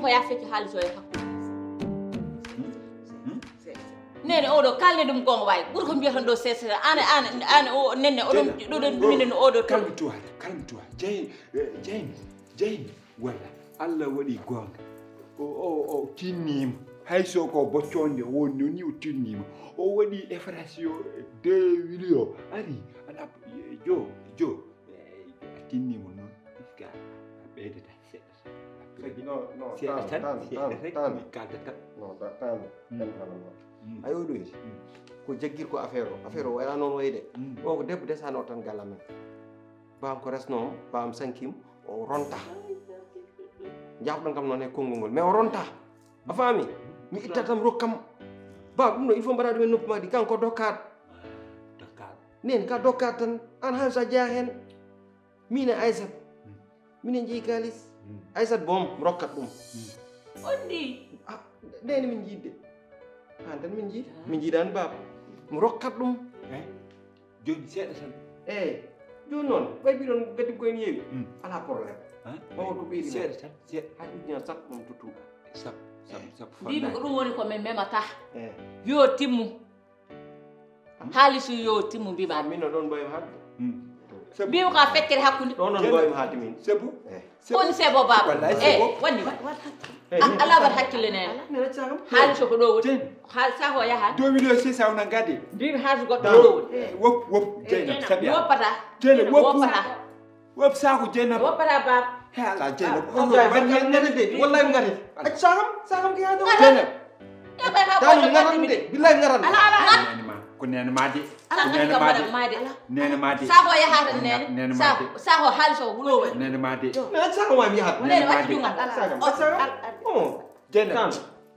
ko ya fecci haaliso e hakkude nene oɗo kalne ɗum gonga wawi ɓuuri ko mbiyatan ɗo sesere an o nenne oɗon ɗoɗon ɗuminen oɗo kalmi tuwa jeyni walla Allah waɗi gonga o tinnima hayso ko bocconde woni noni o tinnima o waɗi effration 2 millions ari ala jo tinnima noon iska ɓeydata seeɗa non ayo ɗoy ko jaggir ko affaire o wayla noon wayde o ko debbo desano tan galla men bam ko resno bam sankim o ronta jabɗon kam noon e konngol ngol mais o ronta a faami mi itta tam rokkam ba ɗum no il faut mbaɗa ɗum e noppi ma ɗi kanko dokkat nen ka dokkat tan an han sa jeeya hen min e Aissat minen jeeyi kalis Aissat boom rokkat ɗum on ndi ndeni min jiidde an tan min jiidani baba mi rokkat ɗum joni seeɗa tan eyyi joni noon ɓay mbiɗon gaddi koyen yeewi ala probléme mawo ko ɓeydi seeɗa tan seeɗa ha ujunere sappo ɗum tuttuɗo sappo mbimi ko ɗum woni ko min memata yo timmu haalisu yo timmu mbima min no ɗon mboyimi haalde mbimi ko a fekkere hakkude ɗon noon mboyimi haalde min sebo woni sebo baba wonni ala wat hakkille nene haaliso ko ɗo woni sako yahat 2 millions 600 wona gadde mbimi haalisu goɗɗo ɗo woni wop Jeynab sabi woppata Jeynab wop sako Jeynab woppata baba hala Jeynab wallahi mi ngari acci sagam ko yaado Jeynab dani ngaran de billahi ngaran ko nene made nene made sako yahata nene sako haaliso wulo woni nene made nene sagam wa mi yahat nene wacci ɗum sagam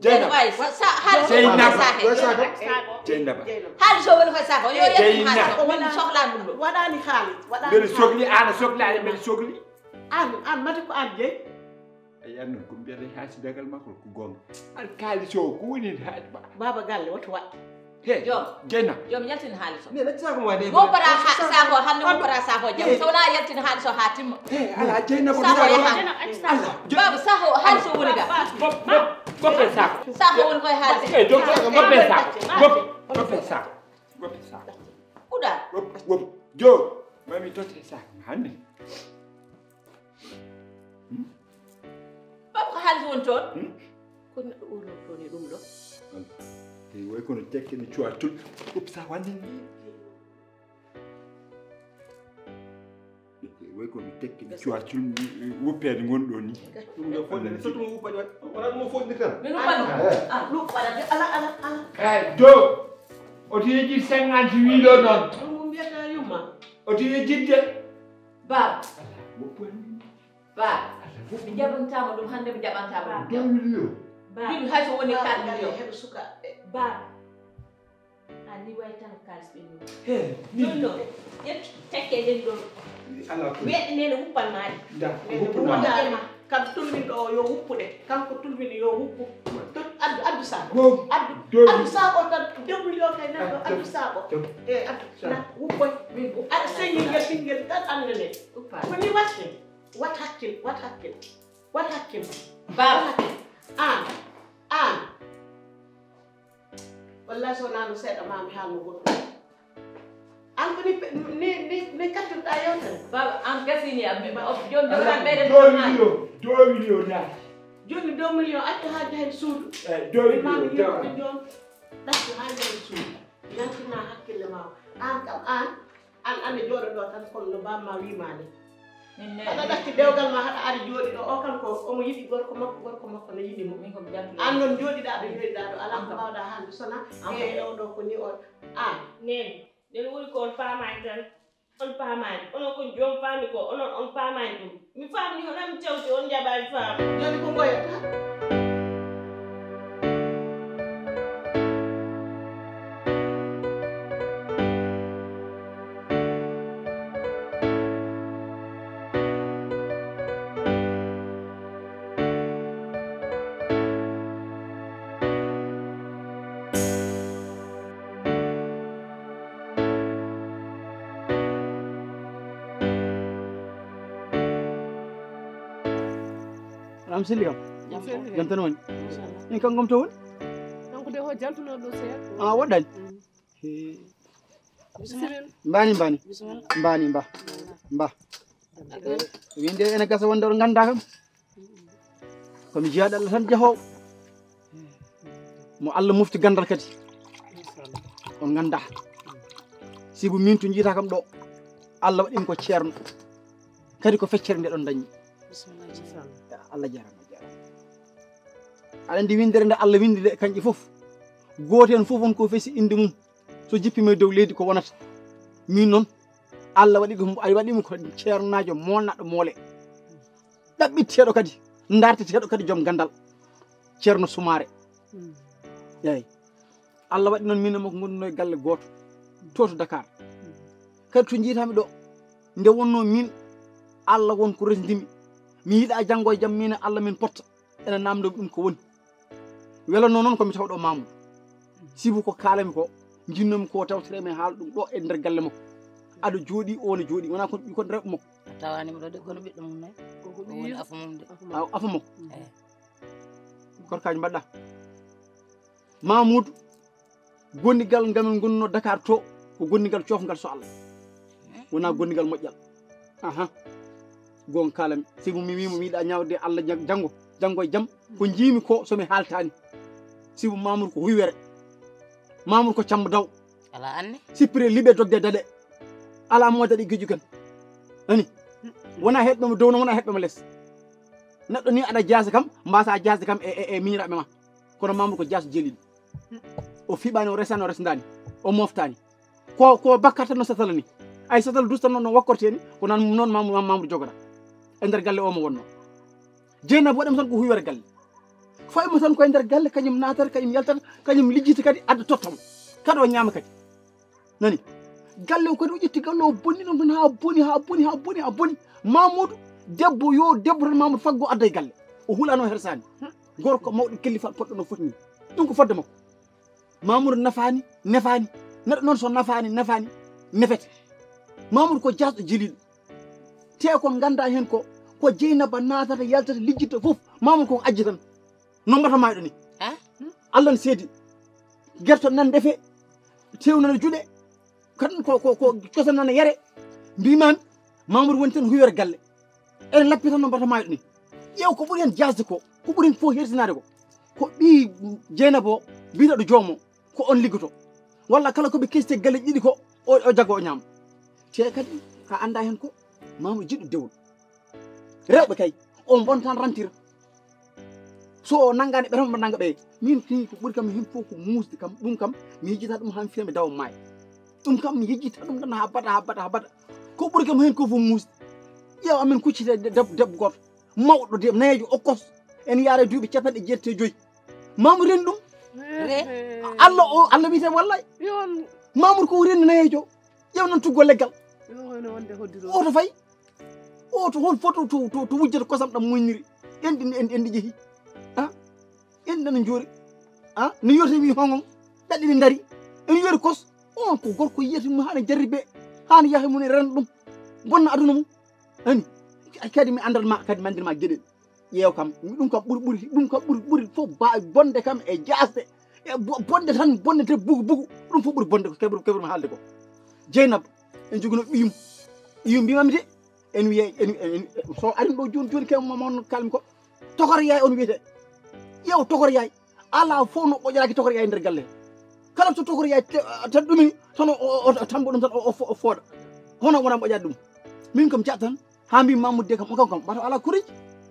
Jeynab Jeynab haaliso woni koye sako yo yetti haaliso min sohlani ɗum ɗo waɗani haali mbeɗa sohli ana sohlani mbeɗa sohli an mati ko an jeeyi ay anno ko mbiyata haasidagal makko ko gonga an kaaliso ko woni haali ba baba galle woto waɗ he Jeynab joom yaltin haaliso nene sagam wa de woppata sako hande woppata sako jam so wona yaltin haaliso ha timma ala Jeynab sako yaha baba sako haaliso woni ga goppe sako sako woni koye haaliso goppe sako goppe sako uɗa wop jo mami totte sako hande baba ko haaliso woni toon ko neɗɗo urotoni ɗum ɗo way kono tekkene cuwatul wop sako hande way kono tekkene cuwatul woppede gonɗo ni ɗum yo fonde sottuma wuppani wat wona ɗum o fondir tan min wuppani ɗum waɗa ala eyi jo oto yejjid 58 ɗo noon ɗum mo mbiyata yumma oto yejjidde baba woppani mi jaɓantama ɗum hande mi jaɓantama ɗum 2 millions mbimi hayso woni 4 millions heɓe sukaɓe baba ani way tan kalis ɓe ni he joni noon ƴettu tekke ɗen ɗon ala ko weɗe nene wuppanmaɗi da kam tulminɗo o yo wuppude kanko tulmini yo wuppu addu sako addu sako tan 2 millions kay nan ɗo addu sako e addu wuppoy aɗa señi ngel ɓinguel tan annene koni watte wat hakkil baba an wallahi so nano seeɗa mami haalno goɗɗum an ko ni kattirɗa yewtere baba an gasini am joni jogan ɓeyde 2 millions na joni 2 millions accu ha jahen suudu 2 mami millions yewtude joni ɗaccu ha jahen suudu yantina hakkille ma an kam an ane jooɗoɗo tan kono no bamma wimani aɗa ɗacci dewgal ma haɗa ari jooɗi ɗo o kanko omo yiɗi gorko makko no yiɗimo an noon jooɗiɗa ɗo joɗiɗa ɗo ala ko mbawɗa hande sona e oɗo ko ni o an nene nden woni ko on paamani tan on paamani onon ko joom faami ko onon on paamani ɗum mi faamni hono mi tewti on jaɓani faam joni ko goyata Ramsili kam jam tan woni min kam gom to woni donc de ho jaltuno ɗo seeɗa woɗɗani mbani mba winde ene gasa wonde oɗo ganda kam komi jeyaɗo Allah tan jahowo mo Allah mufti gandal kadi on ganda sibu min to jiita kam ɗo Allah waɗimi ko ceerno kadi ko feccere nde ɗon dañi Allah jarama aɗa andi windere nde Allah windi de kanƴe foof goto hen foof on ko fesi inde mum so jippima dow leydi ko wonata min noon Allah waɗimi ko ceernajo molnaɗo moole ɗaɓɓitteɗo kadi darteteɗo kadi joom gandal ceerno Soumaré yeyi Allah waɗi noon min mako gonnuno e galle goto to Dakar kadi to jiitami ɗo nde wonno min Allah won ko resdimi mi yiiɗa janggo e jaam min Allah min potta ene namdo ɗum ko woni welano noon komi tawɗo Mamoudou sibu ko kalami ko jinnomi ko tawtere mi haala ɗum ɗo e nder galle makko aɗa jooɗi one jooɗi wona ko ɓikon rewɓe makko tawanima ɗo de kono ɓiɗɗo mum nayi koko woni afa mum de afa makko gorkaji mbaɗɗa Mamoudou gonnigal ngal min gonno Dakar to ko gonnigal cofgal so Allah wona gonnigal moƴƴal gon kalami sibu mi wimo mi yiiɗa ñawde Allah janggo e jaam ko jiimi ko somi haaltani sibu Mamoudou ko huywere Mamoudou ko cambo daw ala anne sippire liɓe dogde daɗe ala mo daɗi gueju ken ani wona heɓɓemo dow no wona heɓɓemo less neɗɗo ni aɗa jaasa kam mbasa jasde kam e miñiraɓe ma kono Mamoudou ko jaas jeliɗo o fiɓani o resani o resdani o moftani ko bakkata no satala ni ay satala dustan noon no wakkorteni ko noon Mamoudou jogata e nder galle o mo wonno Dieynaba waɗima tan ko huywere galle faymo tan koye nder galle kañum natata kañum yaltata kañum lijjita kadi adda tottamo kadi o ñama kadi nani galle o kadi o ƴetti galle o bonni ɗum tan ha boni Mamoudou debbo tan Mamoudou faggo adda e galle o hulano hersani gorko mawɗo kellifa poɗɗo no foti ni ɗum ko fodde makko Mamoudou nefani neɗɗo noon so nefani nefete Mamoudou ko jasɗo jeliɗo te kon ganda hen ko Dieynaba natata yaltata lijjitta foof Mamoudou koko ajji tan no mbata mayɗo ni Allah ne seedi guerto nan defe tewnana juuɗe kadi ko cosan nana yere mbimami Mamoudou woni tan huywere galle ene lappi tan no mbata mayɗo ni ƴeew ko ɓuuri hen jasde ko ɓuuri hen fof hertinade ko ɓi Dieynaba o mbiteɗo joomo ko on liggoto walla kala koɓe kesti galle ɗiɗi ko o jaggo o ñaama te kadi ka anda hen ko Mamoudou jiɗɗo dewol rewɓe kay on bontan rantira so o naggani ɓe tan mbo nagga ɓe min kini ko ɓuuri kam hen fof ko musde kam ɗum kam mi yejjita ɗum han firmi dawa maayo ɗum kam mi yejjita ɗum tan ha bada ko ɓuuri kam hen ko fof musde ƴeew amin kuccite debbo goto mawɗo de nayejo okkos en yaara duuɓi 75 Mamoudou reni ɗum Allah wiyete wallay Mamoudou ko renni nayejo ƴeew nan tuggo leggal oto fayi oto hol foto to wujjata kosam ɗam moyniri endi jeehi endi nana joori no yotimi hongon ɗaɗɗiɗi daari ene yori kos on ko gorko yiyata mum hana jarri ɓe hana yaaha mum e renda ɗum bonna aduna mum ani kadi mi andatma kadi mi andirma gueɗel ƴeew kam ɗum kam ɓuuri fof bonde kam e jasde e bonde tan bonde te bugu ɗum fof ɓuuri bonde ko keɓrumi haalde ko Dieynaba en jogino ɓiyum mbimami de en wiye so arin ɗo joni kemon kalmi ko tokor yaay on wiyete ƴeew tokor yaay ala fof no ɓoƴaraki tokor yaay nder galle kala to tokor yaay tan ɗumini tan o tambo ɗum tan o fooɗa hono wona ɓoƴade ɗum min kam jaat tan ha mbi Mamoudou de kam o kam ɓato ala kuriji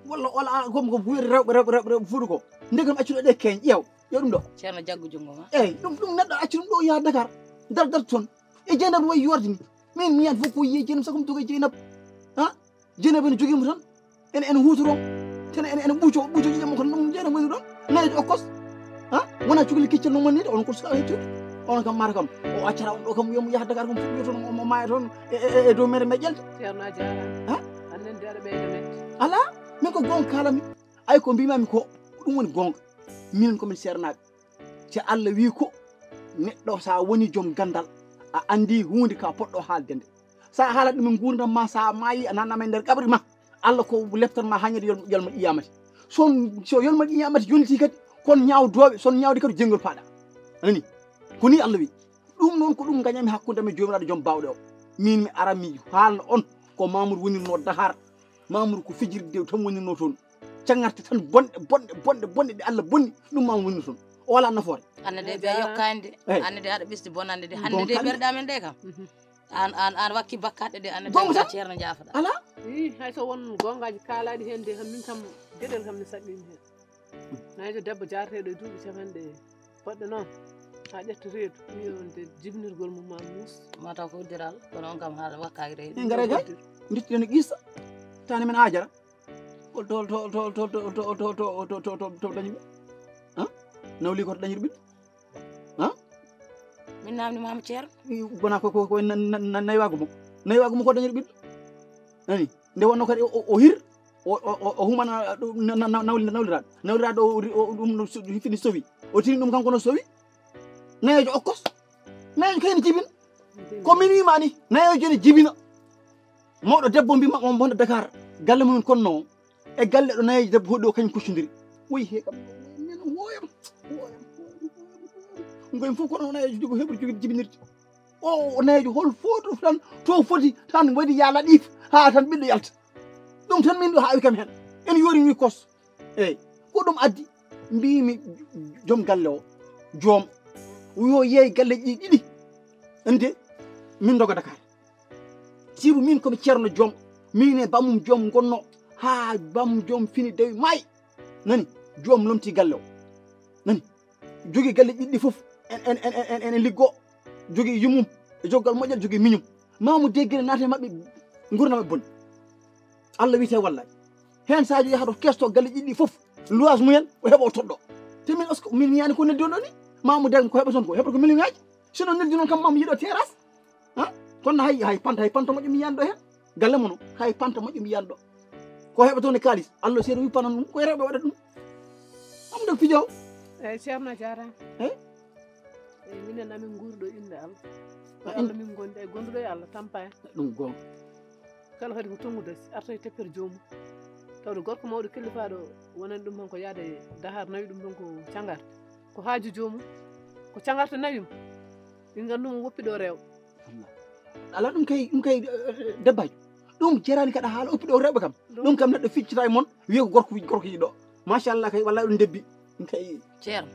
walla kom ko wiyete rewɓe fuuɗu ko nde kam accuɗo ɗe keeñ ƴeew ɗum ɗo ceerno jaggu jungo ma eyyi ɗum neɗɗo accu ɗum ɗo yaha Dakar dar toon e Dieynaba wayi yorde ni min mi yiyata fof ko yiye Dieynaba sagomi togoye Dieynaba Dieynaba ene joguimo tan ene hutoro tan ene ɓuuco ƴiƴam ko ɗum Dieynaba woni ɗon nayejo okkos wona cukalel keccel no monnide on ko sukaɓe hettude on kam mata kam o accata on ɗo kam wiyomo yaha Dakar kam fof wiya toon omo maya toon e dow mere meƴƴelde ceerno a jarama annen de aɗa ɓeyda men ala min ko gonga kalami ay ko mbimami ko ɗum woni gonga minen komin sernaɓe te Allah wi ko neɗɗo sa woni joom gandal a andi hunde ka poɗɗo haalde nde sa haalat ɗumen gurdam ma sa maayi a nannama e nder kabri ma Allah ko leptanma hañede yolmo ƴiyamate so yolma ɗi ñamata yoniti kadi kon ñawdoɓe son ñawde kadi jengol paɗa ani ko ni Allah wi ɗum noon ko ɗum gañami hakkude me jomiraɗo joom bawɗe o min mi ara mi haalno on ko Mamoudou wonirno Dakar Mamoudou ko fijirde tan wonirno toon cagarte tan bonɗe ɗe Allah bonni ɗum Mamoudou wonir toon o wala nafoore annde ɓe yokkani de annde aɗa ɓesdi bonande de hande de ɓerɗa men de kam an wakki bakkaɗe de annde de ceerno jaafaɗa ala hay so won gongaji kaalaɗi hen de min kam gueɗel kam ne saɗɗimi hen nayjo debbo jarteɗo e duuɓi capanɗe poɗɗo noon ha ƴetta reedu wiyonde jibinirgol mum ma muus mataw ko uddiral kono on kam haala wakkaki reedu gara gay dittiɗen qissa tani men Hajara to dañi ɓe nawli ko to dañir ɓiɗɗo min namdimama ceerno gona ko nayiwago mo ko dañir ɓiɗɗo ani nde wonno kadi o hir o humana nawliraɗo ɗum fini sowi o tini ɗum kanko no sowi nayojo okkos nayojo kayne jibina ko min wima ni nayojo ne jibina mawɗo debbo mbima on bonɗo Dakar galle mumen konno e galle ɗo nayojo debbo hoɗɗi o kañum kuccodiri woyi he kam min woyam ngoyim fof kono nayojo jogo heɓri jogui jibinirde o nayojo hol foto tan to foti tan waɗi ya laɗif ha tan ɓiɗɗo yalta ɗum tan min ɗo hawi kam hen en yorimi kos eyyi ko ɗum addi mbimi joom galle o joom yo yeey galleji ɗiɗi ande min doga Dakar sibu min komi ceerno joom min e bammum joom gonno ha bammum joom fini dewi maayi nani joom lomti galle o nani jogui galle ɗiɗɗi foof en liggo jogui yummum e joggal moƴƴal jogui miñum Mamoudou deggere naate mabɓe gurdam e bonni Allah wiyete wallay hen sadio yaha to kesto galle ɗiɗɗi foof luwage mumen o heɓa o toɗɗo te min osko min miyani ko neddi on ɗo ni Mamoudou ko heɓa toon ko heɓata ko million ngaji sinon neddi noon kam Mamoudou yiiɗo terrasse kono hay panta moƴƴo mi yiyani ɗo hen galle mono hay panta moƴƴo mi yiyani ɗo ko heɓa toon e kalis Allah seeɗa wi panan ɗum koye rewɓe waɗata ɗum Mamoudou fijowo eyyi ceerno jarama eyyi minen amin guurɗo inde Allah Allah min gondi e gonduɗo e Allah tampa en ɗum gonga kala kadi ko tongude arta e teppere jomum tawde gorko mawɗo killifaɗo wonani ɗum tan ko yaade Dakar nawi ɗum tan ko cagarte ko haaju jomum ko cagarte nawimo ɗin gannduma woppiɗo rewɓe ala ɗum kay debbajo ɗum jarani kaɗa haala oppiɗo rewɓe kam ɗum kam neɗɗo ficcita e moon wiya ko gorko yiiɗo machallah kay wallay ɗum debbi ɗum kay ceerno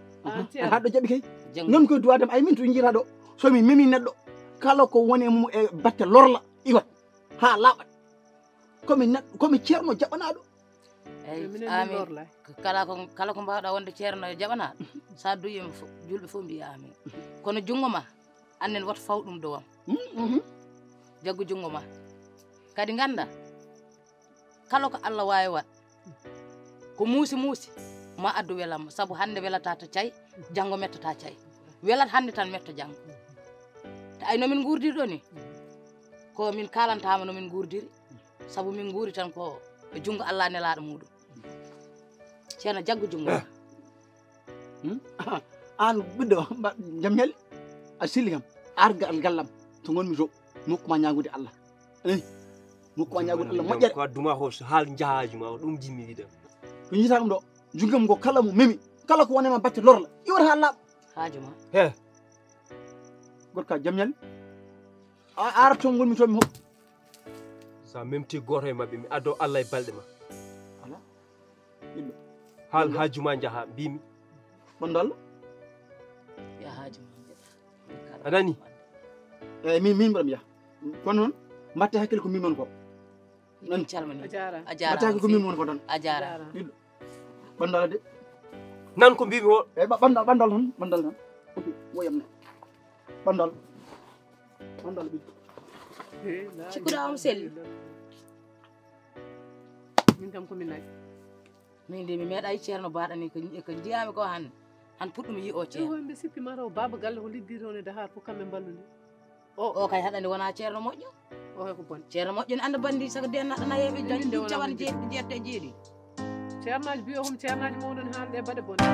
haɗɗo jaaɓi kay non koye duwadema ay min to jiita ɗo somi memi neɗɗo kala ko woni mum e batte lorla iwat ha laaɓat komi ceerno jaɓanaɗo eyyi amin kala ko mbawɗa wonde ceerno e jaɓanaɗo sa duyima julɓe fof mbiya amin kono jungo ma annen woto faw ɗum dowam jaggu jungo ma kadi ganda kala ko Allah wawi wat ko muusi ma addu welamma saabu hande welata to cayi janggo mettata cayi welat hande tan metto janggo te ay nomin gurdiri ɗo ni ko min kalantama nomin gurdiri saabu min guuri tan ko e jungo Allah nelaɗo muɗum ceerno jaggu jungo an ɓiɗɗo jam ñalli a silli kam argal gallam to gonmi to nokkuma ñagude Allah anani nokkuma ñagude Allah moƴƴere ko adduma ko haal jahaji ma ɗum jimmi wiɗam ko jiita ɗum ɗo jungam ko kala mo memi kala ko wonema batte lorla iwata ha laaɓa haajuma he gorka jam ñalli a arata toon gonmi toon mi hokka sa memti goto e mabɓe mi addo Allah e balɗe ma ala ɓiɗɗo haal haajuma jaha mbimi ɓanndo Allah ya haajuma anani eyyi min mbaɗam yaha kono noon mbatte hakkille ko min woni ko min calmini a jarama mbatte hakkille ko min woni ko tan a jarama ɓiɗɗo ɓanndo Allah de nan ko mbimi o eyyi ɓandal tan opi woyam ne ɓandal ɓiɗɗo cikkuɗa om selli min kam komi nayi min de mi meeɗa ceerno baɗani ko jiyami ko han puɗɗumi yi o ceerno mbi sikki mataw baba galle ko liggiri toon e Dakar fof kamɓe ballude o kay haɗande wona ceerno moƴƴo o hay ko bon ceerno moƴƴo ne anda bandi saka dennaɗo nayeɓe dañi cawan jeette jeeɗi ceernaji mbiyo hom ceernaji mawɗon haalde baɗe bonde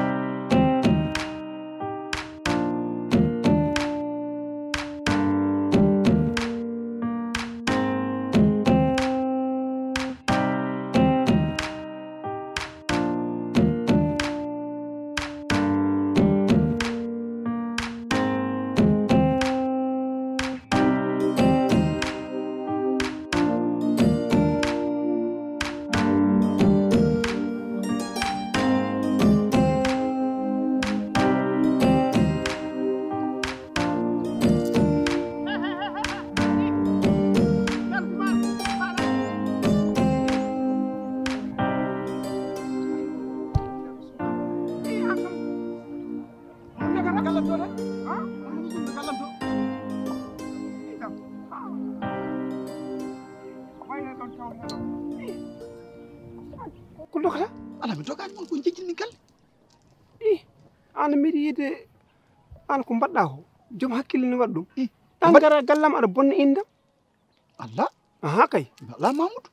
ko dokata ala mi dogani mon ko jejjini galle an mbiɗa yiide an ko mbaɗɗa ko joom hakkille ne waɗa ɗum an mbaɗ- gara gallam aɗa bonna indam Allah aha kay ala Mamoudou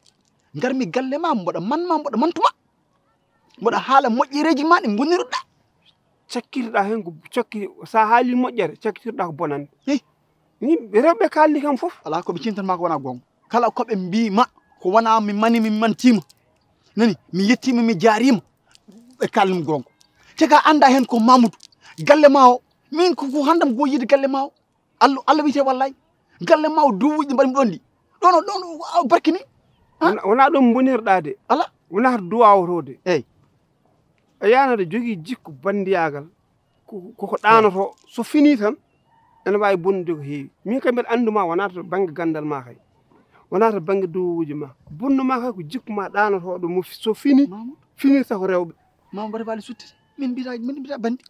garmi galle ma mboɗa manma mboɗa mantuma mboɗa haala moƴƴereji ma ɗe gonirɗa cakkitiɗa hen ko cokki sa haali moƴƴere cakkitiɗa ko bonande Eh. ni rewɓe kalli kam fof ala koɓe cintanma ko wona gonga kala koɓe mbima ko wona mi mani mi mantima nani mi yettima mi jaarima ɓe kalnimi gonga te ka anda hen ko Mamoudou galle ma o min ko handam go yiide galle ma o Allah wiyete wallay galle ma o duwuji ɗi mbaɗimi ɗon ɗi ɗon barkini wona ɗum bonirɗa de ala wona to duwawotode eyyi a yanade jogui jikku bandiyagal koko ɗanoto so fini tan ene wawi bonnude ko heewi min kam mbiɗa anduma wona to banggue gandal ma kay wona to banggue duwuji ma bonnuma kay ko jikku ma ɗanotoɗo mo so fini finirta ko rewɓe Mamadou mbaɗa waali suttide min mbiyata bandi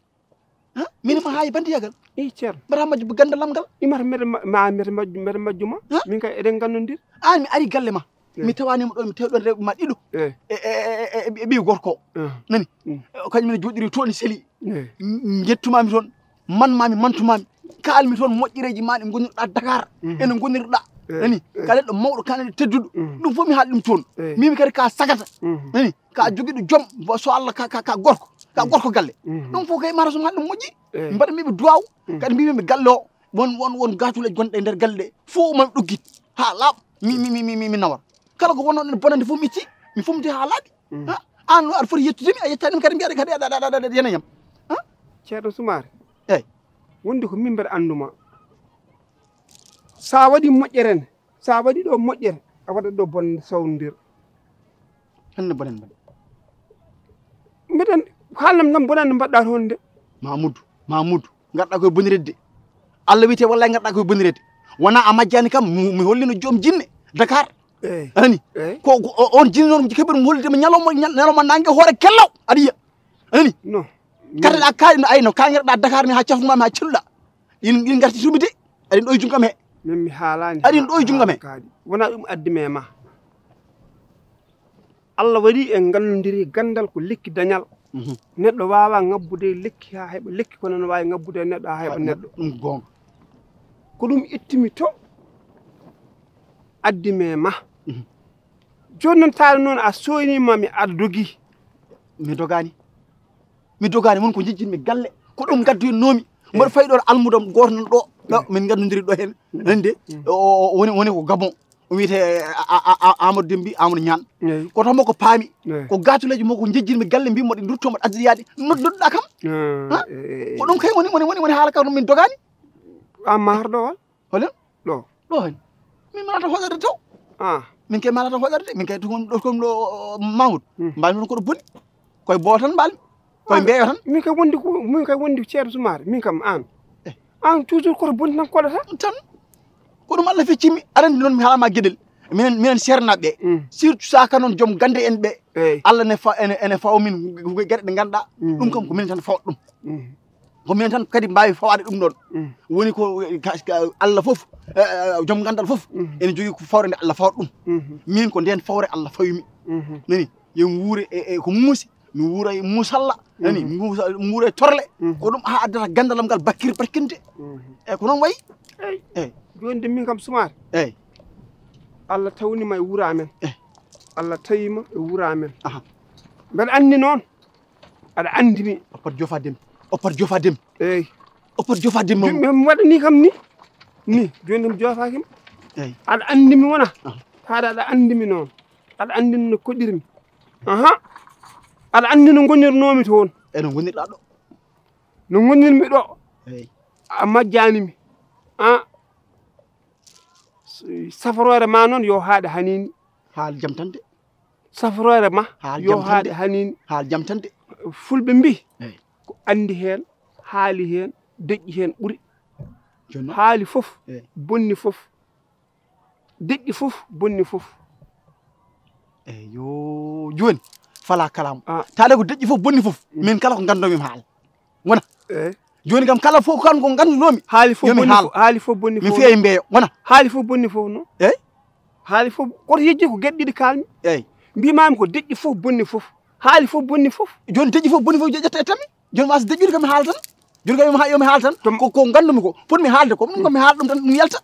min ma haayi bandiyagal i ceerno mbaɗa majjubo gandalam ngal imata mbeɗa majjuma min kay eɗen gandodiri an mi ari galle ma mi tawanima ɗon mi tawi ɗon rewɓe ma ɗiɗo e ɓiyi gorko o nani kañumene joɗiri toon seli jettumami toon manmami mantumami kalmi toon moƴƴereji ma ɗe gonirɗa Dakar ene gonirɗa nani ka neɗɗo mawɗo ka neɗɗo tedduɗo ɗum fof mi haali ɗum toon mimi kadi ka sagata nani ka joguiɗo joom so Allah ka gorko galle ɗum fof kay mata so haali ɗum moƴƴi mbaɗa miɓe duwaw kadi mbimiɓe galle o won gatuleji gonɗe e nder galle ɗe fof mami ɗoggit ha laaɓa mi nawara kala ko wonno ɗen bonande fof mi itti mi fomti ha laaɓi an aɗa foti yettudemi a yettanimi kadi mbiyaɗa kadi aɗa yenayam ceerno Soumaré eyyi wonde ko min mbeɗa anduma sa waɗi moƴƴere nde sa waɗi ɗo moƴƴere a waɗat ɗo bonde sawnodir hande bonen mbaɗe mbiɗen haalnam tan bonande mbaɗɗa toon nde Mamoudou garɗa koye boniredde Allah wiyete wallay garɗa koye boniredde wona a majjani kam mi hollino joom jinne Dakar anani ko on jinne noon keɓiri mi hollidema ñalawma nangue hoore kellaw aɗa yiya anani non garɗa kaɗi ayno ka garɗa Dakar ni ha caftumami ha celluɗa ɗin garti tumi de aɗin ɗo e junggam he min mi haalani aɗin ɗo e junggam he wona ɗum addime ma Allah waɗi en gandodiri gandal ko lekki dañal neɗɗo wawa ngabbude lekki ha heɓa lekki kono ne wawi ngabbude neɗɗo ha heɓa neɗɗo ɗum gonga ko ɗum ittimi to addime ma joni noon taade noon a soynimami aɗa dogui mi dogani won ko jejjinmi galle ko ɗum gaddoynomi mbaɗa fayi ɗon almudam goto nan ɗo min gandodiri ɗo hen nande woni ko Gabon o wiyete Amadou Dembi Amadou Niane ko tan moko paami ko gatuleji moko jejjinmi galle mbimo ɗe durto mbaɗa addiyaɗe nodduɗa kam ko ɗum kay woni haala ka ɗum min dogani an ma har ɗo wal holen ɗo hen min manata hoɗorde taw min kay manata hoɗorde min kay ɗo kom ɗo Mamoudou mbami ɗon koɗo bonni koye boo tan mbaalmi koye mbeeyo tan min kay wondi ceerno Soumaré min kam an toujours koto bonni tan koɗata tan ko ɗum Allah feccimi aɗa andi noon mi haalama gueɗel minen sernaɓe surtout saka noon joom gande en ɓe Allah ene fawa min gueɗe ɗe ganduɗa ɗum kam ko minen tan fawat ɗum ko minen tan kadi mbawi fawade ɗum ɗon woni ko Allah foof joom gandal foof ene jogui ko fawre nde Allah fawat ɗum min ko nden fawre Allah fawimi nani yen wuure ko muusi mi wuura e musalla nani mi wuura e torle ko ɗum ha addata gandalam ngal barkinde ko noon wayi eyyi joni de min kam Soumaré eyyi Allah tawnima e wuura amen Allah tawima e wuura amen mbeɗa andi noon aɗa andini oppat jofa demi eyyi oppat jofa demi mi waɗani kam ni joni mi jofakima eyyi aɗa andimi wona haade aɗa andimi noon aɗa andini no koɗirmi aɗa andi no gonirnomi toon eno gonirɗa ɗo no gonirmi ɗo eyyi a majjanimi safarore ma noon yo haaɗe hanini haal jam tan de safarore ma yo haaɗe hanini haal jam tan de fulɓe mbi ko andi hen haali hen deƴƴi hen ɓuuri haali fof bonni fof deƴƴi fof bonni fof eyyi yo joni fala kalama taade ko deƴƴi fof bonni fof min kala ko gandomi haala wona joni kam kala fof kan ko gandunomi haali fof bonni mi fiya e mbeeyo wona haali fof bonni fof noon eyyi haali fof koto yejji ko gueɗe ɗiɗi kalmi eyyi mbimami ko deƴƴi fof bonni fof haali fof bonni fof joni deƴƴi fof bonni fof ƴetta e tammi joni wasa deƴƴude kam mi haala tan joni kam yomi haala tan ko gandumi ko potmi haalde ko ɗum kam mi haala ɗum tan ɗum yalta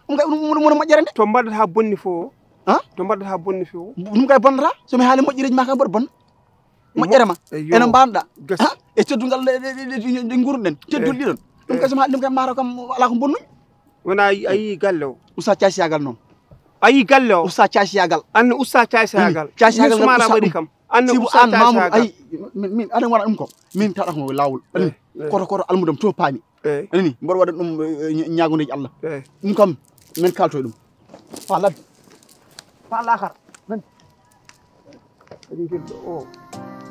ɗum kay ɗum moƴƴere nde to mbaɗata bonni fof han to mbaɗata bonni fof ɗum kay bonnata somi haali moƴƴereji ma kam mbaɗa bonna moƴƴere ma ene mbanɗa e teddungal ɗe gurɗen teddul ɗiɗon ɗum kay somi haali ɗum kay mataw kam ala ko bonnuñ wona a yii galle o usta casiyagal noon a yii galle o usta casiyagal anne usta casiyagal casiyagal sumara waɗi kam anne usta an mamoudou casiyagal ayi min aɗa waɗa ɗum ko min taɗa ko lawol ani koto almudam to paami anani mboɗo waɗa ɗum ñagodeji Allah ɗum kam min kalto ɗum fa ladde fa lakar nani kadi gelɗo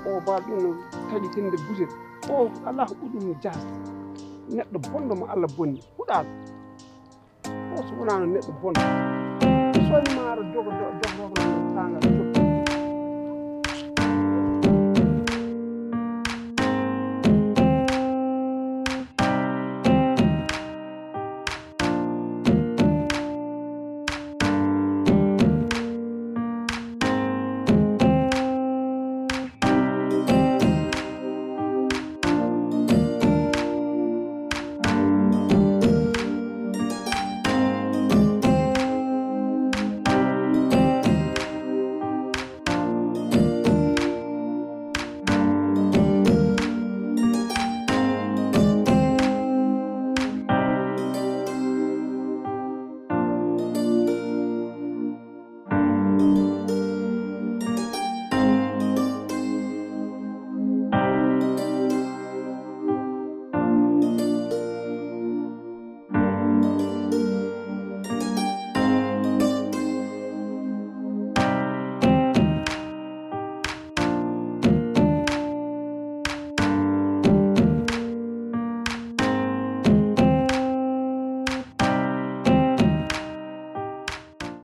o ba ɗum taƴi hinde butel o ala ko ɓuɗum jasde neɗɗo bonɗo mo Allah bonni huɗaɗo o so wonano neɗɗo bonɗo soñmaaro jogo tangal